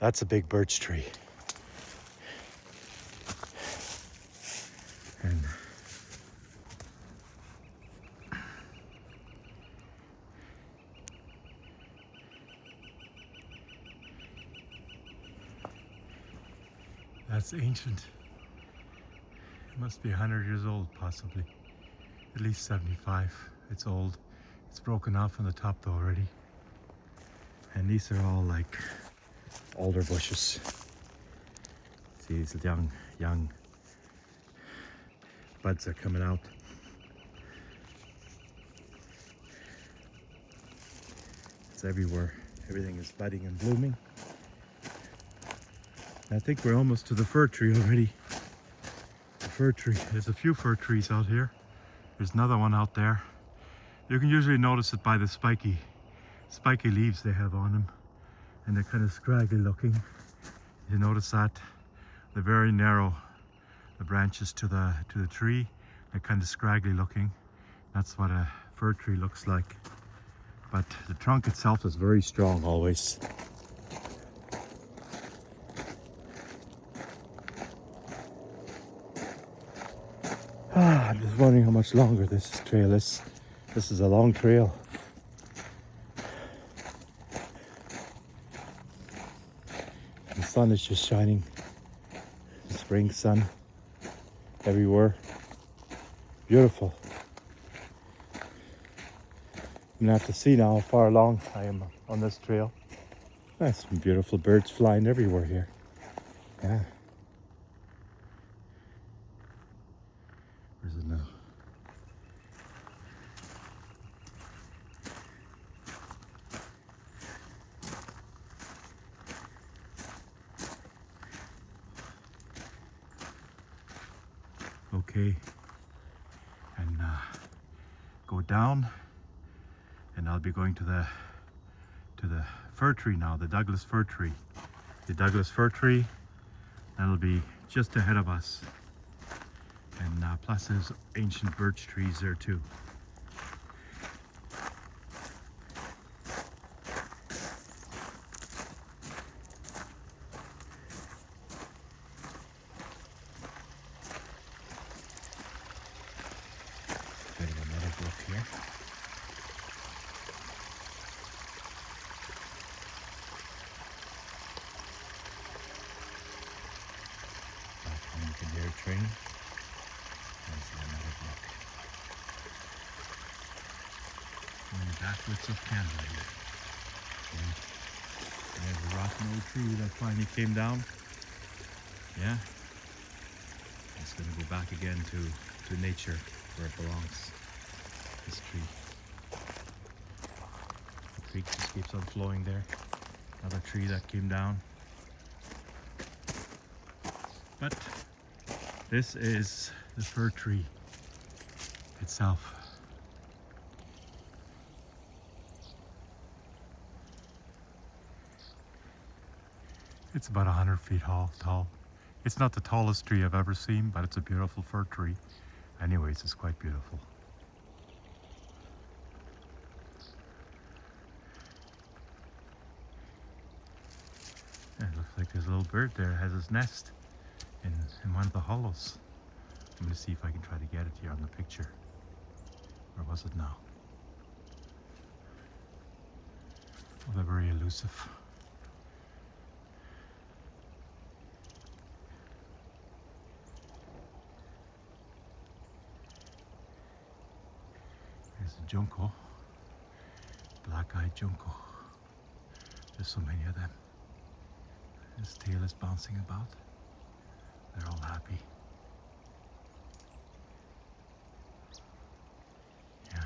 That's a big birch tree. And that's ancient. It must be 100 years old, possibly. At least 75. It's old. It's broken off on the top though already. And these are all like alder bushes. See, these young buds are coming out. It's everywhere. Everything is budding and blooming. I think we're almost to the fir tree already. The fir tree. There's a few fir trees out here. There's another one out there. You can usually notice it by the spiky leaves they have on them. And they're kind of scraggly looking. You notice that? They're very narrow. The branches to the tree. They're kind of scraggly looking. That's what a fir tree looks like. But the trunk itself is very strong always. I'm just wondering how much longer this trail is. This is a long trail. The sun is just shining. The spring sun everywhere. Beautiful. I'm gonna have to see now how far along I am on this trail. There's some beautiful birds flying everywhere here. Yeah. Where's it now? Okay. And go down, and I'll be going to the fir tree now, the Douglas fir tree. The Douglas fir tree, that'll be just ahead of us. And plus there's ancient birch trees there too. Bit of another brook here. You can hear a train. There's another brook. Going backwards of Canada here. And there's a rotten old tree that finally came down. Yeah. It's going to go back again to nature where it belongs. This tree. The creek just keeps on flowing there. Another tree that came down. But this is the fir tree itself. It's about 100 feet tall. It's not the tallest tree I've ever seen, but it's a beautiful fir tree. Anyways, it's quite beautiful. Yeah, it looks like there's a little bird there. It has its nest in one of the hollows. I'm going to see if I can try to get it here on the picture. Where was it now? Oh, they're very elusive. There's a junco. Black-eyed junco. There's so many of them. His tail is bouncing about. They're all happy. Yeah.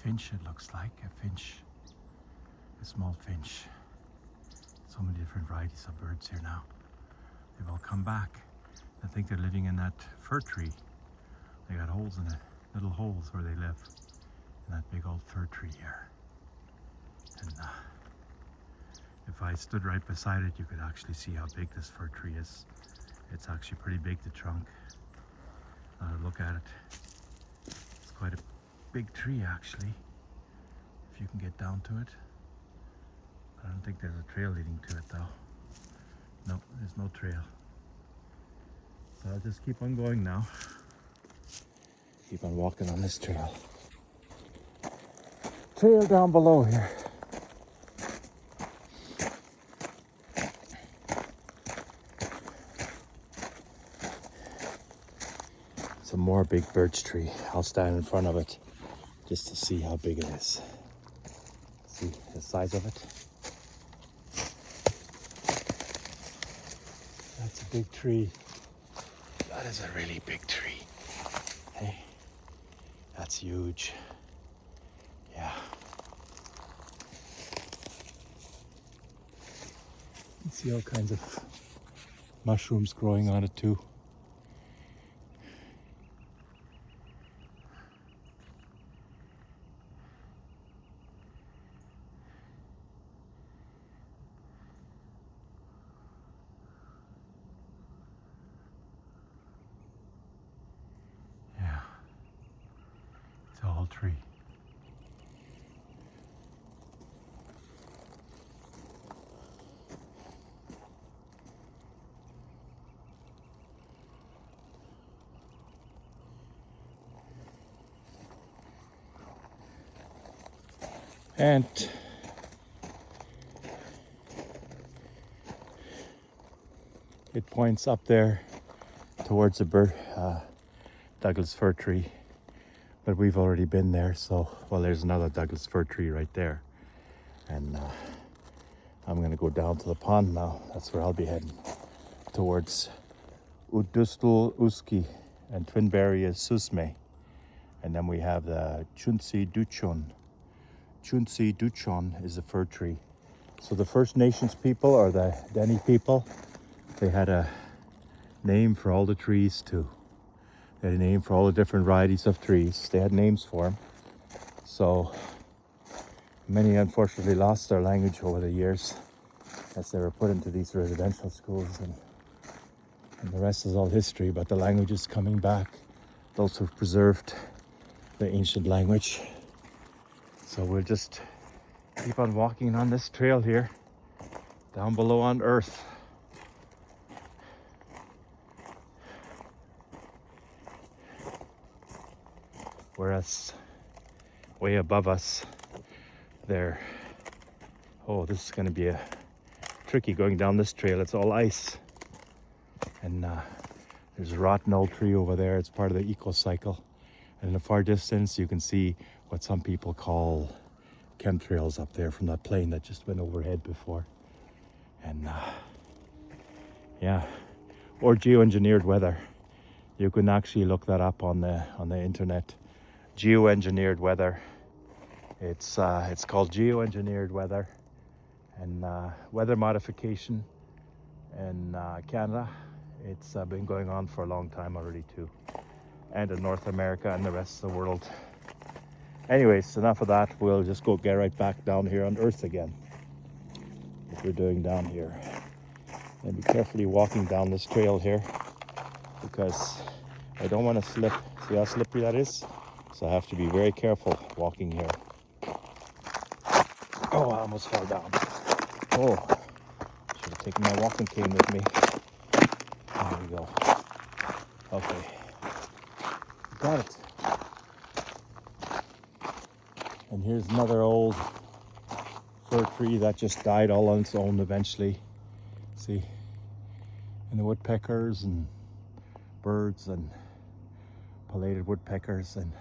finch, it looks like. A finch. A small finch. So many different varieties of birds here now. They've all come back. I think they're living in that fir tree. They got holes in it, little holes where they live. In that big old fir tree here. And if I stood right beside it, you could actually see how big this fir tree is. It's actually pretty big, the trunk. Look at it. It's quite a big tree actually, if you can get down to it. I don't think there's a trail leading to it though. No, there's no trail. So I'll just keep on going now. Keep on walking on this trail. Trail down below here. Some more big birch tree. I'll stand in front of it just to see how big it is. See the size of it? That's a big tree. That is a really big tree. Hey, that's huge. Yeah. You can see all kinds of mushrooms growing on it too. Tall tree. And it points up there towards the Douglas fir tree. But we've already been there, so, well, there's another Douglas fir tree right there. And I'm gonna go down to the pond now. That's where I'll be heading, towards Udustul Uski and Twinberry Susme. And then we have the Chunsi Duchon. Chunsi Duchon is a fir tree. So the First Nations people, or the Dene people, they had a name for all the trees too. They had a name for all the different varieties of trees. They had names for them. So many unfortunately lost their language over the years as they were put into these residential schools, and the rest is all history. But the language is coming back. Those who've preserved the ancient language. So we'll just keep on walking on this trail here, down below on Earth. Whereas way above us there, oh, this is going to be tricky going down this trail. It's all ice. And there's a rotten old tree over there. It's part of the eco-cycle. And in the far distance, you can see what some people call chemtrails up there from that plane that just went overhead before. And yeah, or geoengineered weather. You can actually look that up on the internet. Geoengineered weather. It's called geoengineered weather, and weather modification in Canada. It's been going on for a long time already too, and in North America and the rest of the world. Anyways, enough of that. We'll just go get right back down here on Earth again. What we're doing down here, and be carefully walking down this trail here, because I don't want to slip. See how slippery that is? So I have to be very careful walking here. Oh, I almost fell down. Oh, should have taken my walking cane with me. There we go. Okay, got it. And here's another old fir tree that just died all on its own eventually. See, and the woodpeckers and birds and pileated woodpeckers and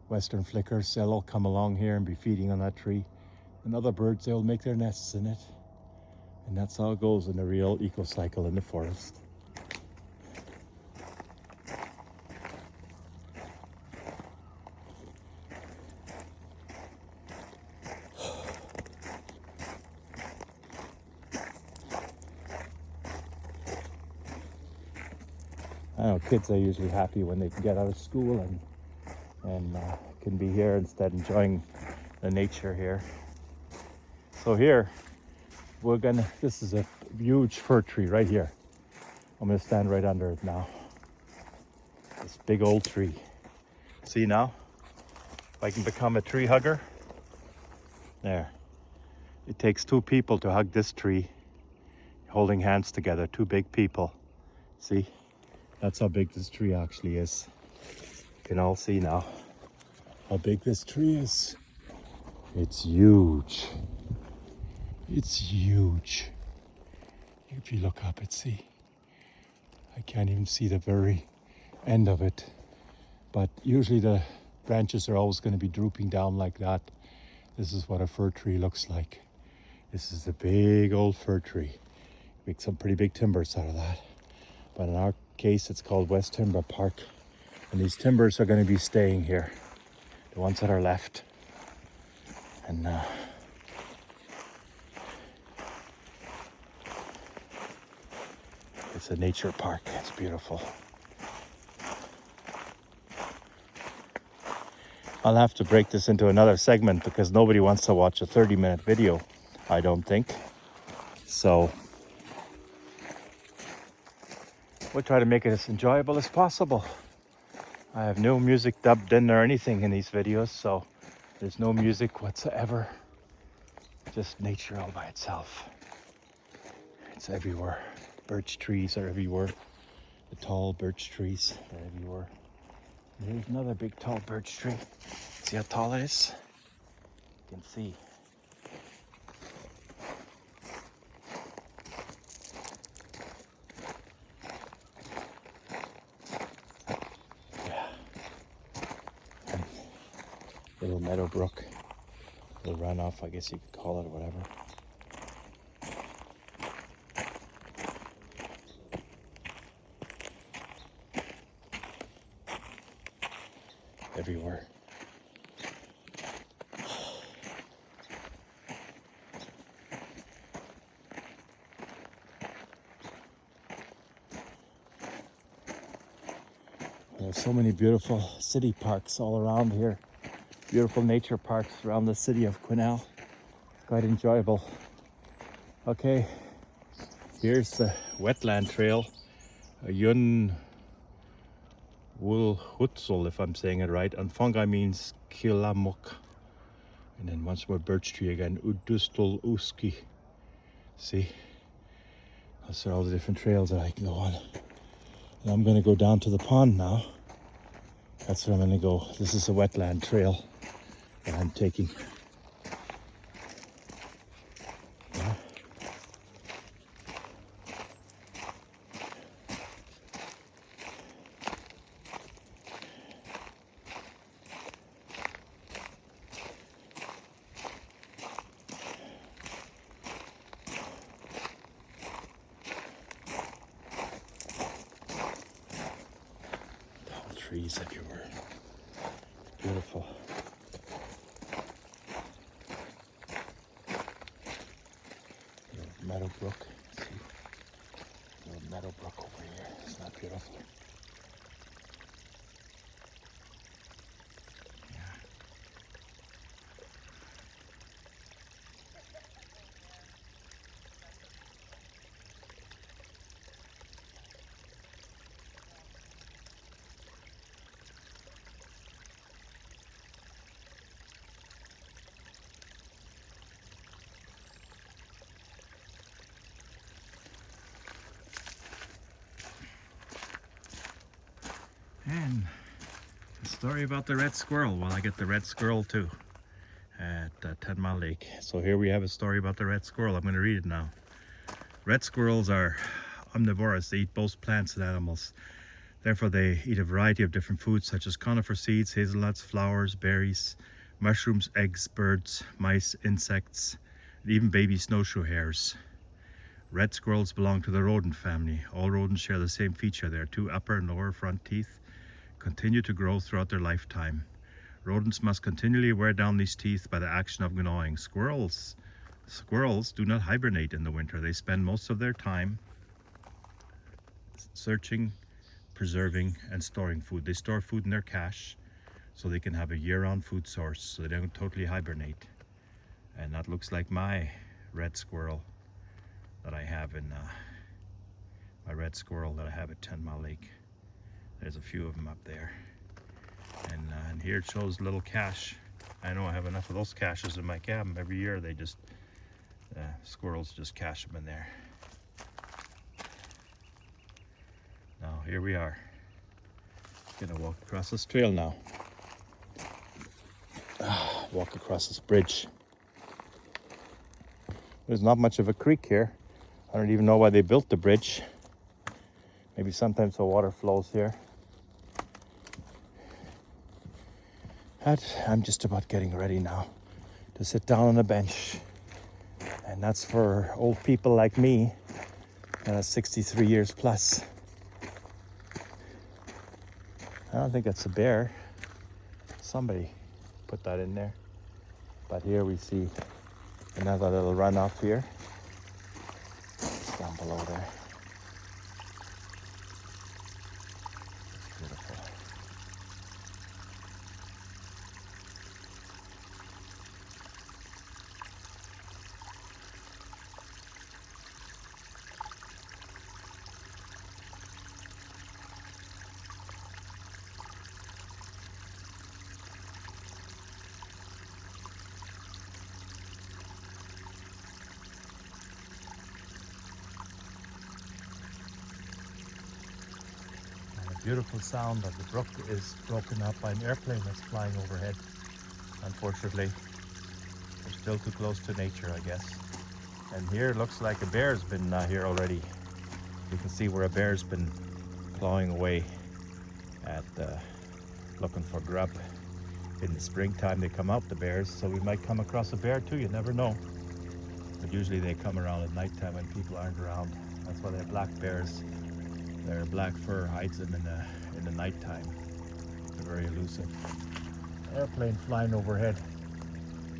western flickers, they'll all come along here and be feeding on that tree. And other birds, they'll make their nests in it. And that's how it goes in the real eco-cycle in the forest. I know kids are usually happy when they can get out of school and can be here instead enjoying the nature here. So here, this is a huge fir tree right here. I'm gonna stand right under it now. This big old tree. See now? If I can become a tree hugger. There. It takes 2 people to hug this tree, holding hands together, 2 big people. See? That's how big this tree actually is. You can all see now how big this tree is. It's huge. It's huge. If you look up and see, I can't even see the very end of it. But usually the branches are always going to be drooping down like that. This is what a fir tree looks like. This is a big old fir tree. Make some pretty big timbers out of that. But in our case, it's called West Timber Park. And these timbers are going to be staying here. The ones that are left. And it's a nature park. It's beautiful. I'll have to break this into another segment because nobody wants to watch a 30-minute video, I don't think. So we'll try to make it as enjoyable as possible. I have no music dubbed in or anything in these videos, so there's no music whatsoever. Just nature all by itself. It's everywhere. Birch trees are everywhere. The tall birch trees are everywhere. There's another big tall birch tree. See how tall it is? You can see. Yeah. And little meadow brook. Little runoff, I guess you could call it, or whatever. Everywhere. There's so many beautiful city parks all around here. Beautiful nature parks around the city of Quesnel. Quite enjoyable. Okay, here's the wetland trail. Yun Wul Hutzel, if I'm saying it right. And fungi means Kilamuk. And then once more birch tree again. Udustul Uski. See? Those are all the different trails that I can go on. And I'm going to go down to the pond now. That's where I'm going to go. This is a wetland trail that I'm taking. Yeah. Tall trees everywhere. Beautiful. Meadowbrook. See? Little Meadowbrook over here. Isn't that beautiful? Yeah. And the story about the red squirrel. Well, I get the red squirrel too at 10 Mile Lake. So here we have a story about the red squirrel. I'm going to read it now. Red squirrels are omnivorous. They eat both plants and animals. Therefore, they eat a variety of different foods such as conifer seeds, hazelnuts, flowers, berries, mushrooms, eggs, birds, mice, insects, and even baby snowshoe hares. Red squirrels belong to the rodent family. All rodents share the same feature. Their 2 upper and lower front teeth continue to grow throughout their lifetime. Rodents must continually wear down these teeth by the action of gnawing. Squirrels do not hibernate in the winter. They spend most of their time searching preserving and storing food. They store food in their cache so they can have a year-round food source, so they don't totally hibernate. And that looks like my red squirrel that I have in my red squirrel that I have at 10 Mile Lake. There's a few of them up there, and here it shows little cache. I know I have enough of those caches in my cabin. Every year they just squirrels just cache them in there. Now here we are, gonna walk across this trail now. Walk across this bridge. There's not much of a creek here. I don't even know why they built the bridge. Maybe sometimes the water flows here. But I'm just about getting ready now to sit down on a bench. And that's for old people like me, 63 years plus. I don't think that's a bear. Somebody put that in there. But here we see another little runoff here. It's down below there. It's beautiful. Beautiful sound of the brook is broken up by an airplane that's flying overhead. Unfortunately, we're still too close to nature, I guess. And here it looks like a bear's been here already. You can see where a bear's been clawing away at looking for grub. In the springtime they come out, the bears, so we might come across a bear too, you never know. But usually they come around at nighttime when people aren't around. That's why they have black bears. Their black fur hides them in the nighttime. They're very elusive. Airplane flying overhead,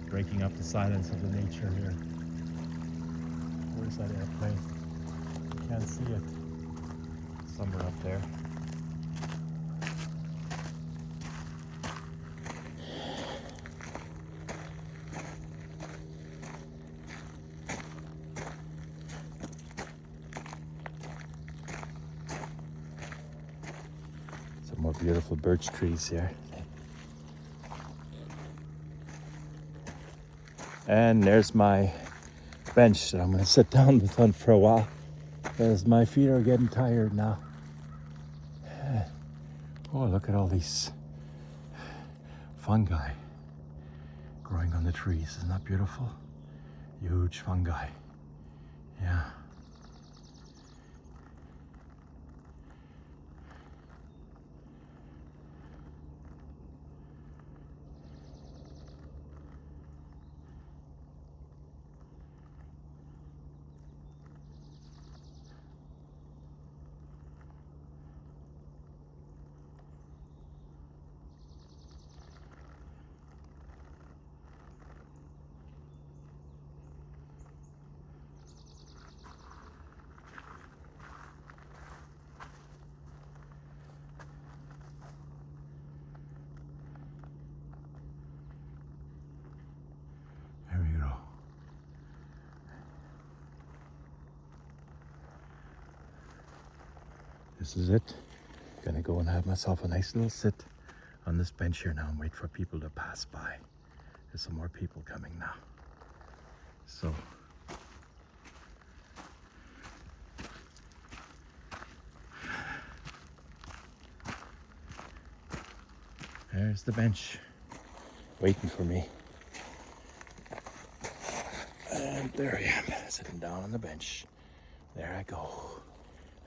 breaking up the silence of the nature here. Where's that airplane? I can't see it. Somewhere up there. More beautiful birch trees here. And there's my bench that I'm going to sit down with on for a while, because my feet are getting tired now. Oh, look at all these fungi growing on the trees. Isn't that beautiful? Huge fungi. Yeah. This is it. Gonna go and have myself a nice little sit on this bench here now and wait for people to pass by. There's some more people coming now. So there's the bench waiting for me. And there I am, sitting down on the bench. There I go.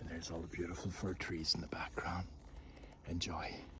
And there's all the beautiful fir trees in the background. Enjoy.